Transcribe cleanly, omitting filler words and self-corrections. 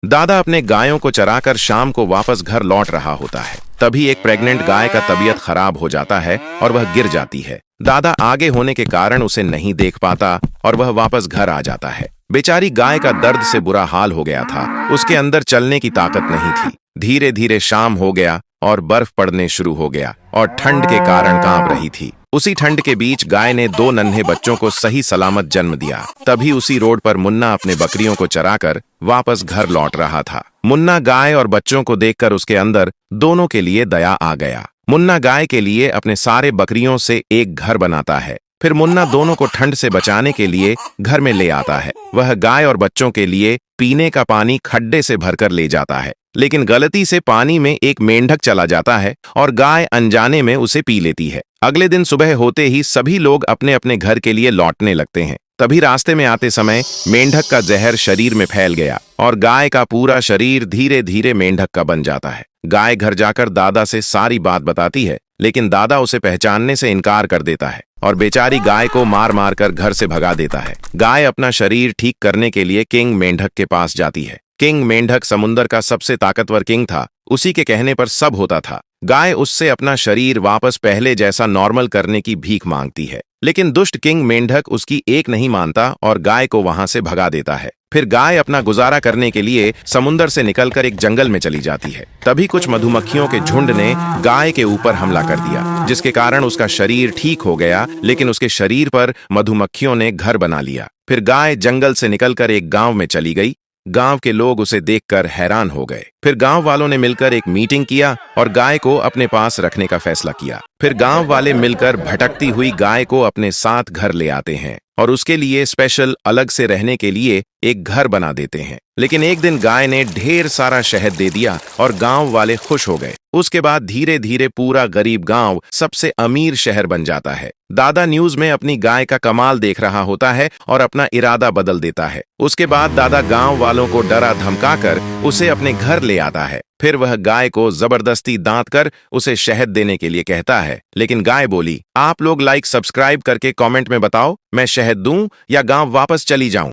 दादा अपने गायों को चराकर शाम को वापस घर लौट रहा होता है। तभी एक प्रेग्नेंट गाय का तबीयत खराब हो जाता है और वह गिर जाती है। दादा आगे होने के कारण उसे नहीं देख पाता और वह वापस घर आ जाता है। बेचारी गाय का दर्द से बुरा हाल हो गया था, उसके अंदर चलने की ताकत नहीं थी। धीरे धीरे शाम हो गया और बर्फ पड़ने शुरू हो गया और ठंड के कारण कांप रही थी। उसी ठंड के बीच गाय ने 2 नन्हे बच्चों को सही सलामत जन्म दिया। तभी उसी रोड पर मुन्ना अपने बकरियों को चराकर वापस घर लौट रहा था। मुन्ना गाय और बच्चों को देखकर उसके अंदर दोनों के लिए दया आ गया। मुन्ना गाय के लिए अपने सारे बकरियों से एक घर बनाता है। फिर मुन्ना दोनों को ठंड से बचाने के लिए घर में ले आता है। वह गाय और बच्चों के लिए पीने का पानी खड्डे से भरकर ले जाता है, लेकिन गलती से पानी में एक मेंढक चला जाता है और गाय अनजाने में उसे पी लेती है। अगले दिन सुबह होते ही सभी लोग अपने अपने घर के लिए लौटने लगते हैं। तभी रास्ते में आते समय मेंढक का जहर शरीर में फैल गया और गाय का पूरा शरीर धीरे धीरे मेंढक का बन जाता है। गाय घर जाकर दादा से सारी बात बताती है, लेकिन दादा उसे पहचानने से इनकार कर देता है और बेचारी गाय को मार मार कर घर से भगा देता है। गाय अपना शरीर ठीक करने के लिए किंग मेंढक के पास जाती है। किंग मेंढक समुद्र का सबसे ताकतवर किंग था, उसी के कहने पर सब होता था। गाय उससे अपना शरीर वापस पहले जैसा नॉर्मल करने की भीख मांगती है, लेकिन दुष्ट किंग मेंढक उसकी एक नहीं मानता और गाय को वहां से भगा देता है। फिर गाय अपना गुजारा करने के लिए समुद्र से निकलकर एक जंगल में चली जाती है। तभी कुछ मधुमक्खियों के झुंड ने गाय के ऊपर हमला कर दिया, जिसके कारण उसका शरीर ठीक हो गया, लेकिन उसके शरीर पर मधुमक्खियों ने घर बना लिया। फिर गाय जंगल से निकलकर एक गांव में चली गई। गांव के लोग उसे देखकर हैरान हो गए। फिर गांव वालों ने मिलकर एक मीटिंग किया और गाय को अपने पास रखने का फैसला किया। फिर गांव वाले मिलकर भटकती हुई गाय को अपने साथ घर ले आते हैं और उसके लिए स्पेशल अलग से रहने के लिए एक घर बना देते हैं। लेकिन एक दिन गाय ने ढेर सारा शहद दे दिया और गांव वाले खुश हो गए। उसके बाद धीरे धीरे पूरा गरीब गांव सबसे अमीर शहर बन जाता है। दादा न्यूज में अपनी गाय का कमाल देख रहा होता है और अपना इरादा बदल देता है। उसके बाद दादा गांव वालों को डरा धमकाकर उसे अपने घर ले आता है। फिर वह गाय को जबरदस्ती दांत कर उसे शहद देने के लिए कहता है, लेकिन गाय बोली, आप लोग लाइक सब्सक्राइब करके कमेंट में बताओ, मैं शहद दूं या गांव वापस चली जाऊं।